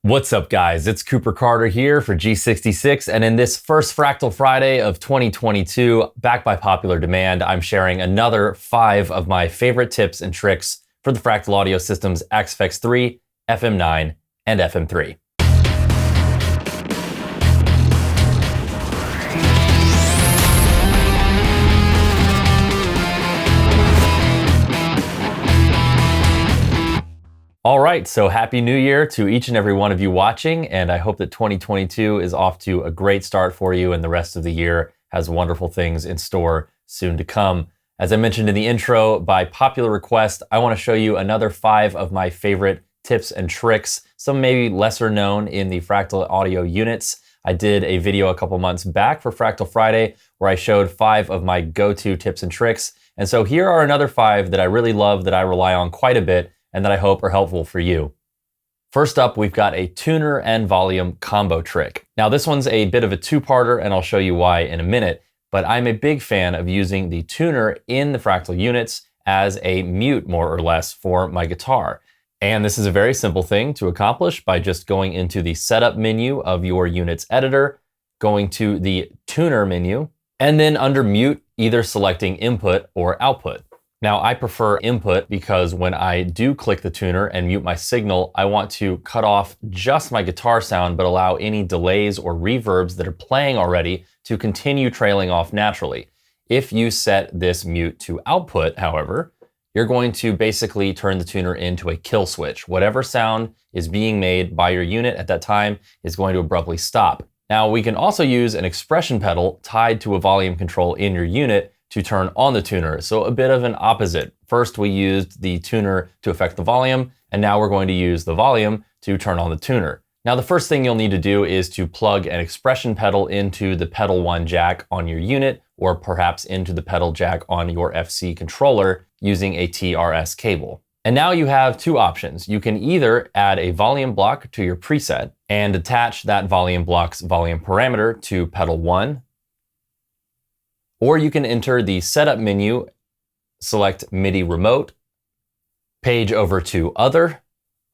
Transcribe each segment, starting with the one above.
What's up, guys? It's Cooper Carter here for G66, and in this first Fractal Friday of 2022, back by popular demand, I'm sharing another 5 of my favorite tips and tricks for the Fractal Audio Systems XFX3, FM9, and FM3. All right, so happy new year to each and every one of you watching, and I hope that 2022 is off to a great start for you and the rest of the year has wonderful things in store soon to come. As I mentioned in the intro, by popular request, I want to show you another 5 of my favorite tips and tricks, some maybe lesser known in the Fractal audio units. I did a video a couple months back for Fractal Friday where I showed 5 of my go-to tips and tricks, and so here are another 5 that I really love, that I rely on quite a bit, and that I hope are helpful for you. First up, we've got a tuner and volume combo trick. Now this one's a bit of a two-parter, and I'll show you why in a minute, but I'm a big fan of using the tuner in the Fractal units as a mute, more or less, for my guitar. And this is a very simple thing to accomplish by just going into the setup menu of your unit's editor, going to the tuner menu, and then under mute, either selecting input or output. Now, I prefer input because when I do click the tuner and mute my signal, I want to cut off just my guitar sound, but allow any delays or reverbs that are playing already to continue trailing off naturally. If you set this mute to output, however, you're going to basically turn the tuner into a kill switch. Whatever sound is being made by your unit at that time is going to abruptly stop. Now, we can also use an expression pedal tied to a volume control in your unit to turn on the tuner, so a bit of an opposite. First, we used the tuner to affect the volume, and now we're going to use the volume to turn on the tuner. Now, the first thing you'll need to do is to plug an expression pedal into the pedal 1 jack on your unit, or perhaps into the pedal jack on your FC controller using a TRS cable. And now you have 2 options. You can either add a volume block to your preset and attach that volume block's volume parameter to pedal 1, or you can enter the setup menu, select MIDI remote, page over to other,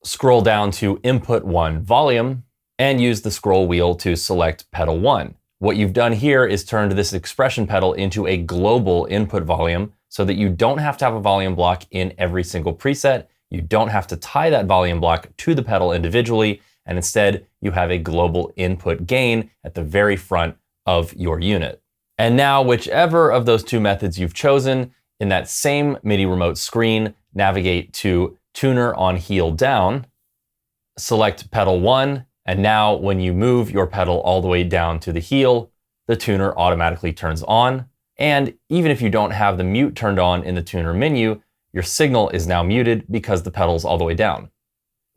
scroll down to input 1 volume, and use the scroll wheel to select pedal 1. What you've done here is turned this expression pedal into a global input volume so that you don't have to have a volume block in every single preset. You don't have to tie that volume block to the pedal individually, and instead you have a global input gain at the very front of your unit. And now, whichever of those 2 methods you've chosen, in that same MIDI remote screen, navigate to tuner on heel down, select pedal 1, and now when you move your pedal all the way down to the heel, the tuner automatically turns on. And even if you don't have the mute turned on in the tuner menu, your signal is now muted because the pedal's all the way down.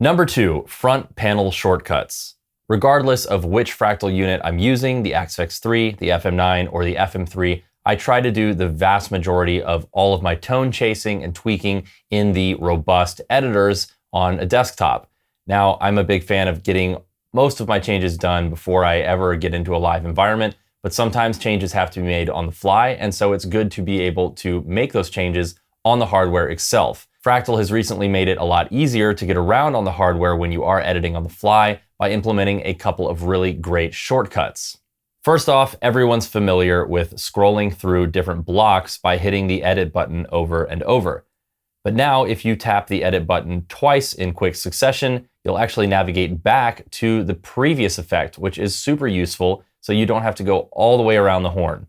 Number 2, front panel shortcuts. Regardless of which Fractal unit I'm using, the XFX3, the FM9, or the FM3, I try to do the vast majority of all of my tone chasing and tweaking in the robust editors on a desktop. Now, I'm a big fan of getting most of my changes done before I ever get into a live environment, but sometimes changes have to be made on the fly, and so it's good to be able to make those changes on the hardware itself. Fractal has recently made it a lot easier to get around on the hardware when you are editing on the fly by implementing a couple of really great shortcuts. First off, everyone's familiar with scrolling through different blocks by hitting the edit button over and over. But now if you tap the edit button twice in quick succession, you'll actually navigate back to the previous effect, which is super useful, so you don't have to go all the way around the horn.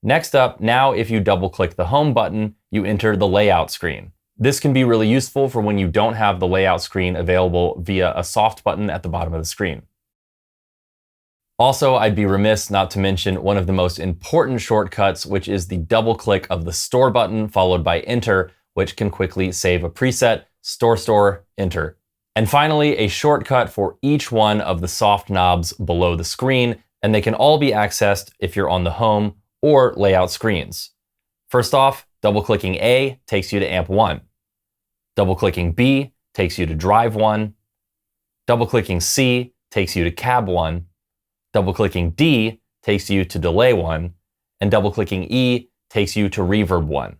Next up, now if you double click the home button, you enter the layout screen. This can be really useful for when you don't have the layout screen available via a soft button at the bottom of the screen. Also, I'd be remiss not to mention one of the most important shortcuts, which is the double click of the store button followed by enter, which can quickly save a preset, store, enter. And finally, a shortcut for each one of the soft knobs below the screen, and they can all be accessed if you're on the home or layout screens. First off, double-clicking A takes you to amp 1. Double-clicking B takes you to drive 1. Double-clicking C takes you to cab 1. Double-clicking D takes you to delay 1. And double-clicking E takes you to reverb 1.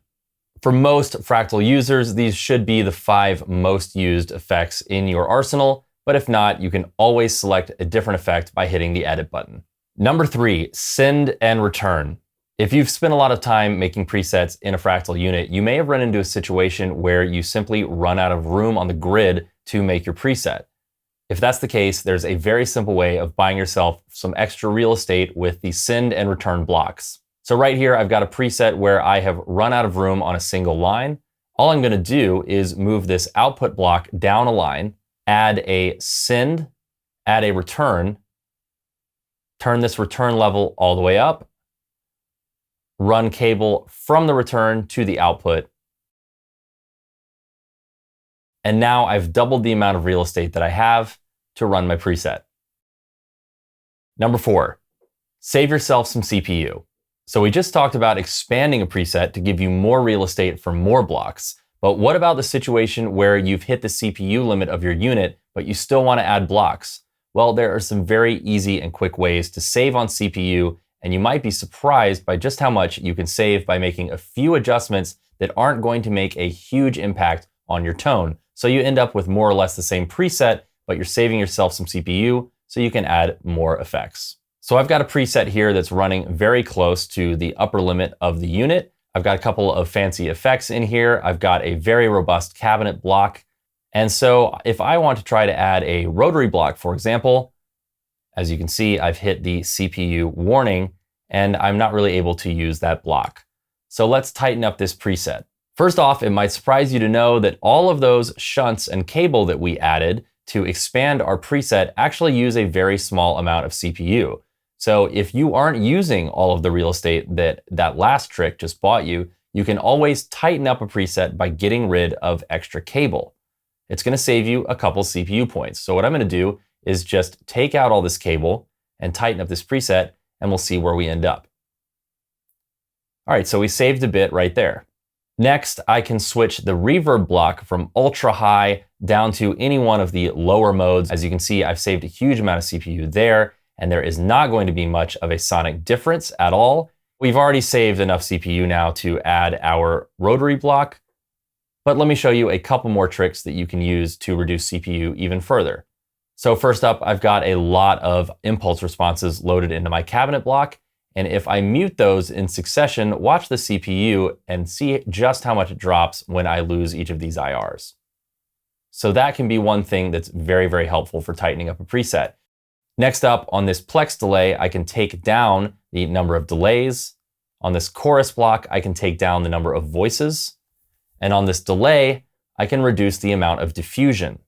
For most Fractal users, these should be the 5 most used effects in your arsenal, but if not, you can always select a different effect by hitting the edit button. Number 3, send and return. If you've spent a lot of time making presets in a Fractal unit, you may have run into a situation where you simply run out of room on the grid to make your preset. If that's the case, there's a very simple way of buying yourself some extra real estate with the send and return blocks. So right here, I've got a preset where I have run out of room on a single line. All I'm going to do is move this output block down a line, add a send, add a return, turn this return level all the way up, run cable from the return to the output. And now I've doubled the amount of real estate that I have to run my preset. Number 4, save yourself some CPU. So we just talked about expanding a preset to give you more real estate for more blocks. But what about the situation where you've hit the CPU limit of your unit, but you still want to add blocks? Well, there are some very easy and quick ways to save on CPU, and you might be surprised by just how much you can save by making a few adjustments that aren't going to make a huge impact on your tone. So you end up with more or less the same preset, but you're saving yourself some CPU so you can add more effects. So I've got a preset here that's running very close to the upper limit of the unit. I've got a couple of fancy effects in here. I've got a very robust cabinet block. And so if I want to try to add a rotary block, for example, as you can see, I've hit the CPU warning and I'm not really able to use that block. So let's tighten up this preset. First off, it might surprise you to know that all of those shunts and cable that we added to expand our preset actually use a very small amount of CPU. So if you aren't using all of the real estate that last trick just bought you, you can always tighten up a preset by getting rid of extra cable. It's going to save you a couple CPU points. So what I'm going to do is just take out all this cable and tighten up this preset, and we'll see where we end up. All right, so we saved a bit right there. Next, I can switch the reverb block from ultra high down to any one of the lower modes. As you can see, I've saved a huge amount of CPU there, and there is not going to be much of a sonic difference at all. We've already saved enough CPU now to add our rotary block, but let me show you a couple more tricks that you can use to reduce CPU even further. So first up, I've got a lot of impulse responses loaded into my cabinet block. And if I mute those in succession, watch the CPU and see just how much it drops when I lose each of these IRs. So that can be one thing that's very, very helpful for tightening up a preset. Next up, on this plex delay, I can take down the number of delays. On this chorus block, I can take down the number of voices. And on this delay, I can reduce the amount of diffusion.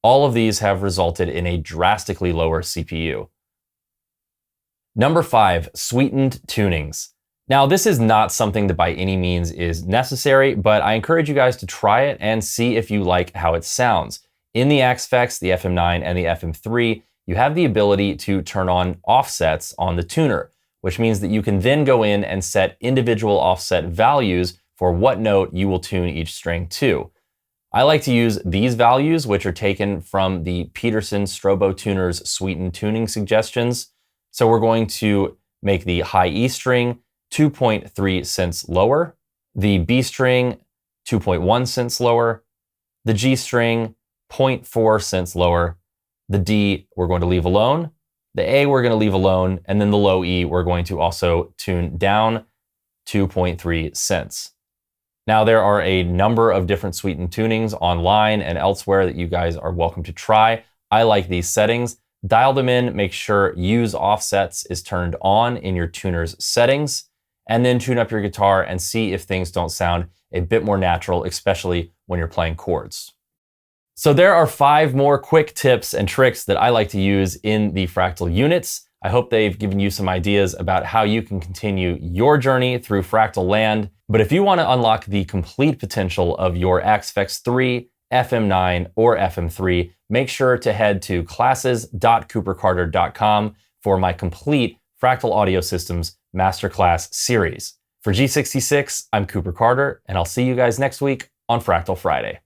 All of these have resulted in a drastically lower CPU. Number 5, sweetened tunings. Now, this is not something that by any means is necessary, but I encourage you guys to try it and see if you like how it sounds. In the Axe-Fx, the FM9 and the FM3, you have the ability to turn on offsets on the tuner, which means that you can then go in and set individual offset values for what note you will tune each string to. I like to use these values, which are taken from the Peterson Strobo Tuner's sweetened tuning suggestions. So we're going to make the high E string 2.3 cents lower, the B string 2.1 cents lower, the G string 0.4 cents lower, the D we're going to leave alone, the A we're going to leave alone, and then the low E we're going to also tune down 2.3 cents. Now there are a number of different sweetened tunings online and elsewhere that you guys are welcome to try. I like these settings. Dial them in, make sure use offsets is turned on in your tuner's settings, and then tune up your guitar and see if things don't sound a bit more natural, especially when you're playing chords. So there are 5 more quick tips and tricks that I like to use in the Fractal units. I hope they've given you some ideas about how you can continue your journey through Fractal land. But if you want to unlock the complete potential of your Axe-Fx 3, FM9, or FM3, make sure to head to classes.coopercarter.com for my complete Fractal Audio Systems Masterclass series. For G66, I'm Cooper Carter, and I'll see you guys next week on Fractal Friday.